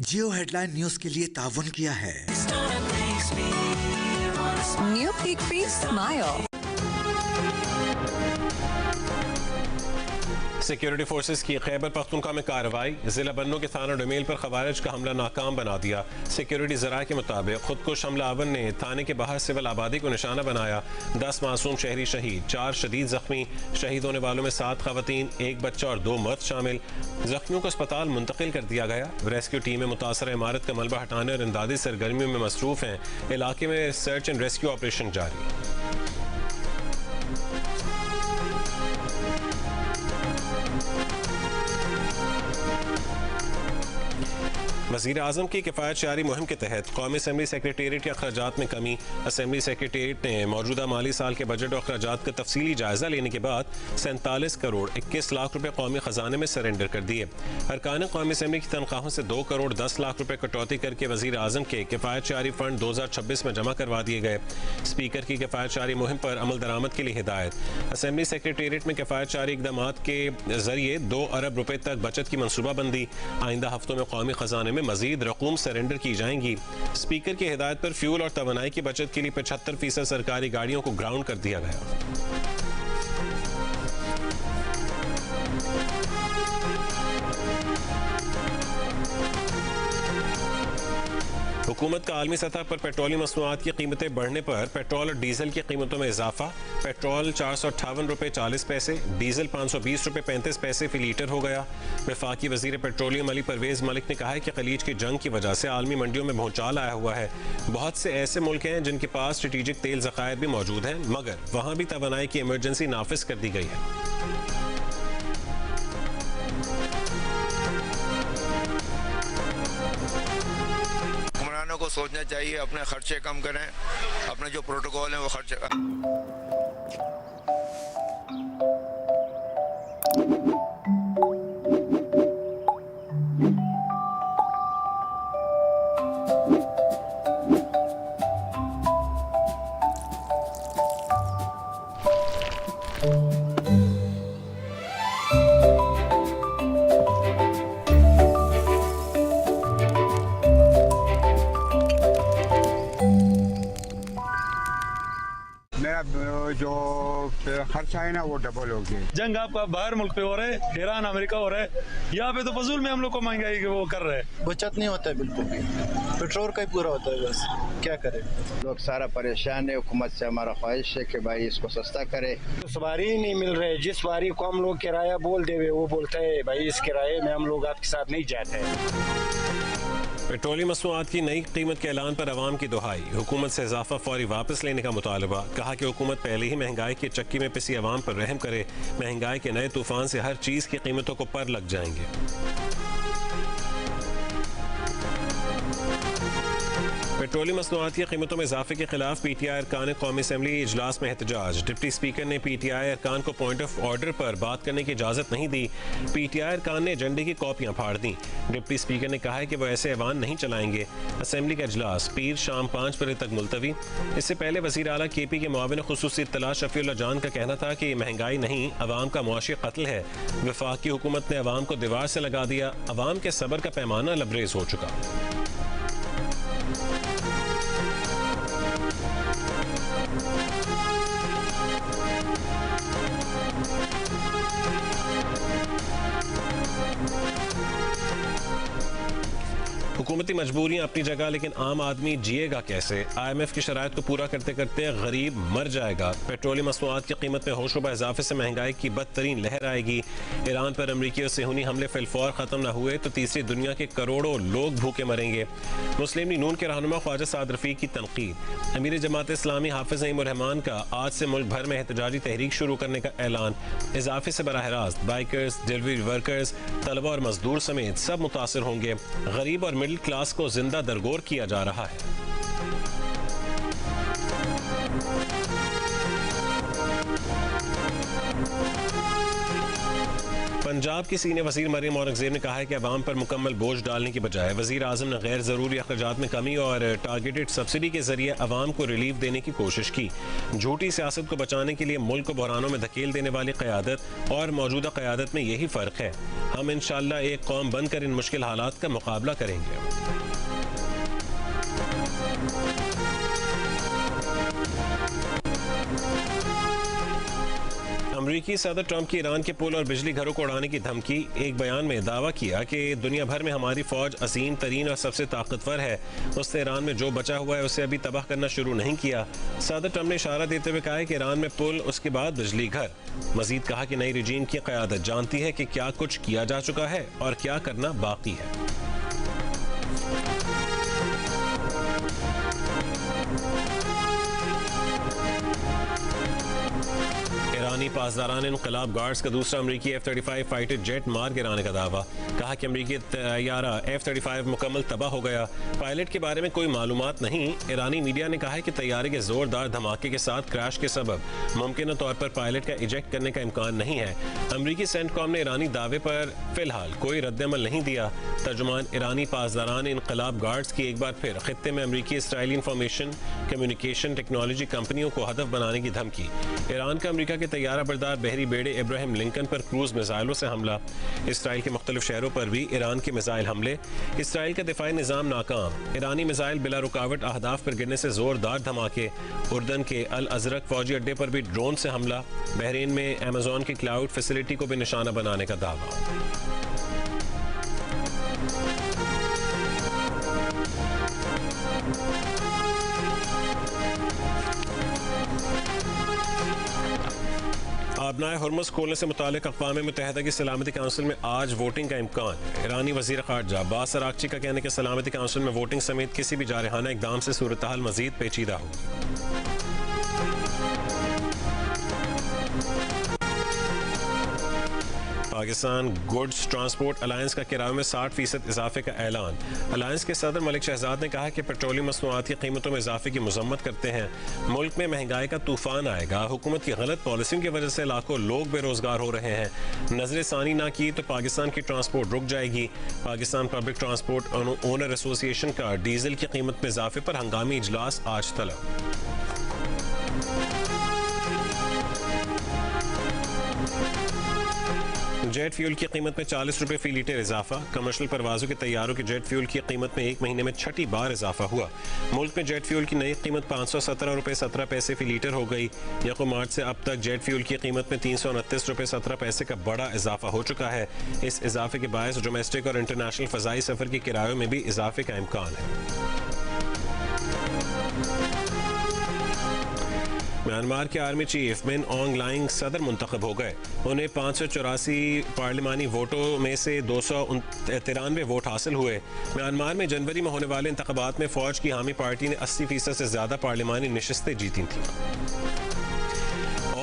जियो headline news के लिए ताउन किया है New Peak Free Smile. Security forces की खैबर पख्तूनख्वा में कार्रवाई, जिला बन्नू के थाना डोमेल पर खवारिज का हमला नाकाम बना दिया। सिक्योरिटी जरा के मुताबिक खुदकुश हमलावर ने थाने के बाहर सिविल आबादी को निशाना बनाया। 10 मासूम शहरी शहीद, 4 शदीद जख्मी। शहीद होने वालों में 7 खवातीन, 1 बच्चा और 2 मर्द शामिल। जख्मियों को अस्पताल मुंतकिल कर दिया गया। रेस्क्यू टीमें मुतासर इमारत का मलबा हटाने और इमदादी सरगर्मियों में मसरूफ हैं। इलाके में सर्च एंड रेस्क्यू ऑपरेशन जारी। वज़ीर आज़म की किफ़ायत शारी मुहिम के तहत कौमी असम्बली सेक्रेटेरिएट के अखराजात में कमी। असम्बली सेक्रेटेरिएट ने मौजूदा माली साल के बजट और अखराजात का तफसीली जायजा लेने के बाद 47 करोड़ 21 लाख रुपए कौमी खजाने में सरेंडर कर दिए। अरकान कौमी असम्बली की तनख्वाहों से 2 करोड़ 10 लाख रुपए कटौती करके वज़ीर आज़म के किफ़ायत शारी फंड 2026 में जमा करवा दिए गए। स्पीकर की किफ़ायत शारी मुहिम पर अमल दरामद के लिए हिदायत। असम्बली सेक्रेटेरिएट में किफ़ायत शारी इक़दाम के जरिए 2 अरब रुपए तक बचत की मनसूबाबंदी। आइंदा हफ्तों में कौमी खजाने में मजीद रकूम सरेंडर की जाएंगी। स्पीकर की हिदायत पर फ्यूल और तवानाई की बचत के लिए 75% सरकारी गाड़ियों को ग्राउंड कर दिया गया। हुकूमत का आलमी सतह पर पेट्रोलियम मसनूआत की कीमतें बढ़ने पर पेट्रोल और डीजल की कीमतों में इजाफा। पेट्रोल 458 रुपये 40 पैसे, डीजल 520 रुपये 35 पैसे फी लीटर हो गया। वफाकी वजीर पेट्रोलियम अली परवेज मलिक ने कहा है कि खलीज की जंग की वजह से आलमी मंडियों में भूचाल आया हुआ है। बहुत से ऐसे मुल्क हैं जिनके पास स्ट्रेटेजिक तेल ज़खायर भी मौजूद हैं, मगर वहाँ भी तवानाई की इमरजेंसी नाफिज कर दी गई है। को सोचना चाहिए, अपने खर्चे कम करें, अपने जो प्रोटोकॉल हैं वो खर्चे जो खर्चा है ना वो डबल हो गया। जंग आपका बाहर मुल्क पे हो रहा है, ईरान अमेरिका हो रहा है, यहाँ पे तो फजूल में हम लोग को महंगाई वो कर रहे हैं। बचत नहीं होता है बिल्कुल भी, पेट्रोल का ही पूरा होता है, बस क्या करें। लोग सारा परेशान है। हुकूमत से हमारा ख्वाहिश है कि भाई इसको सस्ता करे। तो सवारी नहीं मिल रहे, जिस सवारी को हम लोग किराया बोल देवे वो बोलता है भाई इस किराए में हम लोग आपके साथ नहीं जाते हैं। पेट्रोलियम मसनूआत की नई कीमत के ऐलान पर अवाम की दुहाई। हुकूमत से इजाफा फौरी वापस लेने का मुतालबा। कहा कि हुकूमत पहले ही महंगाई की चक्की में पिसी अवाम पर रहम करे। महंगाई के नए तूफान से हर चीज़ की कीमतों को पर लग जाएंगे। पेट्रोलियम मसनूआत की कीमतों में इजाफे के खिलाफ PTI अरकान कौमी असम्बली इजलास में एहतजाज। डिप्टी स्पीकर ने PTI अरकान को पॉइंट ऑफ ऑर्डर पर बात करने की इजाज़त नहीं दी। PTI अरकान ने एजेंडे की कॉपियाँ फाड़ दी। डिप्टी स्पीकर ने कहा है कि वो ऐसे ऐवान नहीं चलाएंगे। असम्बली का इजलास पीर शाम 5 बजे तक मुलतवी। इससे पहले वज़ीर आला KP के मुआविन खुसूसी इत्तला शफीउल्लाह जान का कहना था कि महंगाई नहीं, अवाम का मुआशी कत्ल है। वफाकी हुकूमत ने अवाम को दीवार से लगा दिया। अवाम के सब्र का पैमाना लबरेज हो चुका। हुकूमती मजबूरियाँ अपनी जगह, लेकिन आम आदमी जिएगा कैसे? IMF की शराइत को पूरा करते करते गरीब मर जाएगा। पेट्रोलियम मसनूआत की कीमत में होशरुबा इजाफे से महंगाई की बदतरीन लहर आएगी। ईरान पर अमरीकी और सेहूनी हमले फिलफौर ख़त्म न हुए तो तीसरी दुनिया के करोड़ों लोग भूखे मरेंगे। मुस्लिम लीग नून के रहनुमा ख्वाजा साद रफ़ीक की तनकीद। अमीर जमात इस्लामी हाफिज़ नईम रहमान का आज से मुल्क भर में एहतजाजी तहरीक शुरू करने का ऐलान। इजाफे से बराह रास्त बाइकर्स, डिलीवरी वर्कर्स, तलबा और मजदूर समेत सब मुतासर होंगे। गरीब और मिडिल क्लास को जिंदा दरगोर किया जा रहा है। पंजाब की सीनियर वजीर मरियम औरंगजेब ने कहा है कि अवाम पर मुकम्मल बोझ डालने की बजाय वजीर आजम ने गैर जरूरी अखराजात में कमी और टारगेटेड सब्सिडी के जरिए अवाम को रिलीफ देने की कोशिश की। झूठी सियासत को बचाने के लिए मुल्क को बहरानों में धकेल देने वाली क़यादत और मौजूदा क़यादत में यही फ़र्क है। हम इंशाअल्लाह एक कौम बनकर इन मुश्किल हालात का मुकाबला करेंगे। अमरीकी सदर ट्रंप की ईरान के पुल और बिजली घरों को उड़ाने की धमकी। एक बयान में दावा किया कि दुनिया भर में हमारी फौज अजीम तरीन और सबसे ताकतवर है, उसने ईरान में जो बचा हुआ है उसे अभी तबाह करना शुरू नहीं किया। सदर ट्रंप ने इशारा देते हुए कहा है कि ईरान में पुल, उसके बाद बिजली घर। मजीद कहा कि नई रजीम की क़यादत जानती है कि क्या कुछ किया जा चुका है और क्या करना बाकी है। ईरानी पासदारान इनकलाब गार्ड्स का दूसरा अमरीकी F-35 फाइटर जेट मार गिराने का दावा। कहा कि अमरीकी तैयारा F-35 मुकम्मल तबाह हो गया। पायलट के बारे में कोई मालूमात नहीं। ईरानी मीडिया ने कहा है कि तैयारे के जोरदार धमाके के साथ क्रैश के सबब मुमकिन तौर पर पायलट का इजेक्ट करने का इम्कान नहीं है। अमरीकी सेंटकॉम ने ईरानी दावे पर फिलहाल कोई रद्दअमल नहीं दिया। तर्जुमान ईरानी पासदारान इनकलाब गार्ड्स की एक बार फिर खित्ते में अमरीकी इसराइली इंफॉर्मेशन कम्युनिकेशन टेक्नोलॉजी कंपनियों को हदफ बनाने की धमकी। ईरान का अमरीका के तैयारा बरदार बहरी बेड़े इब्राहिम लिंकन पर क्रूज मिसाइलों से हमला। इसराइल के मुख्तलिफ शहरों पर भी ईरान के मिसाइल हमले। इसराइल का दिफाई निज़ाम नाकाम। ईरानी मिसाइल बिला रुकावट अहदाफ पर गिरने से जोरदार धमाके। उर्दन के अल अजरक फौजी अड्डे पर भी ड्रोन से हमला। बहरीन में अमेजोन की क्लाउड फैसिलिटी को भी निशाना बनाने का दावा। आबनाए हुर्मुज़ खोलने से मुतालिक अक़वाम मुत्तहिदा की सलामती काउंसिल में आज वोटिंग का इम्कान। ईरानी वज़ीर ख़ारजा अब्बास अराग़ची का कहना है कि सलामती काउंसिल में वोटिंग समेत किसी भी जारहाना इक़दाम से सूरत हाल मज़ीद पेचीदा होगी। पाकिस्तान गुड्स ट्रांसपोर्ट अलायंस का किराए में 60% इजाफे का ऐलान। अलायंस के सदर मलिक शहजाद ने कहा कि पेट्रोलियम मसनूआत की कीमतों में इजाफे की मजम्मत करते हैं। मुल्क में महंगाई का तूफान आएगा। हुकूमत की गलत पॉलिसियों की वजह से लाखों लोग बेरोजगार हो रहे हैं। नजरसानी ना की तो पाकिस्तान की ट्रांसपोर्ट रुक जाएगी। Pakistan public transport owner association का डीजल की कीमत में इजाफे पर हंगामी इजलास आज तलब। जेट फ्यूल की कीमत में 40 रुपये फी लीटर इजाफा। कमर्शियल परवाजों के तैयारों की जेट फ्यूल की कीमत में एक महीने में छठी बार इजाफा हुआ। मुल्क में जेट फ्यूल की नई कीमत 517 रुपये 17 पैसे फी लीटर हो गई। यकम मार्च से अब तक जेट फ्यूल की कीमत में 329 रुपये 17 पैसे का बड़ा इजाफा हो चुका है। इस इजाफे के बायस डोमेस्टिक और इंटरनेशनल फ़ज़ाई सफ़र के किरायों में भी इजाफे का इम्कान है। म्यांमार के आर्मी चीफ मिन ऑंग लाइंग सदर मुंतखब हो गए। उन्हें 584 पार्लिमानी वोटों में से 293 वोट हासिल हुए। म्यांमार में जनवरी में होने वाले इंतखाबात में फौज की हामी पार्टी ने 80% से ज्यादा पार्लिमानी नशिस्तें जीती थीं।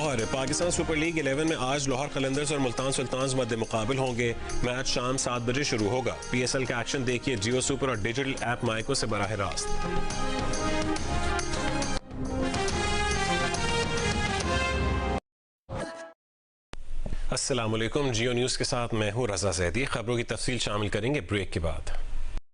और पाकिस्तान सुपर लीग 11 में आज लाहौर कलंदर्स और मुल्तान सुल्तान्स मध्य मुकाबल होंगे। मैच शाम 7 बजे शुरू होगा। PSL का एक्शन देखिए जियो सुपर और डिजिटल ऐप माइको से बराह रास्त। अस्सलाम वालेकुम। जियो न्यूज़ के साथ मैं हूँ रज़ा ज़ैदी। खबरों की तफसील शामिल करेंगे ब्रेक के बाद।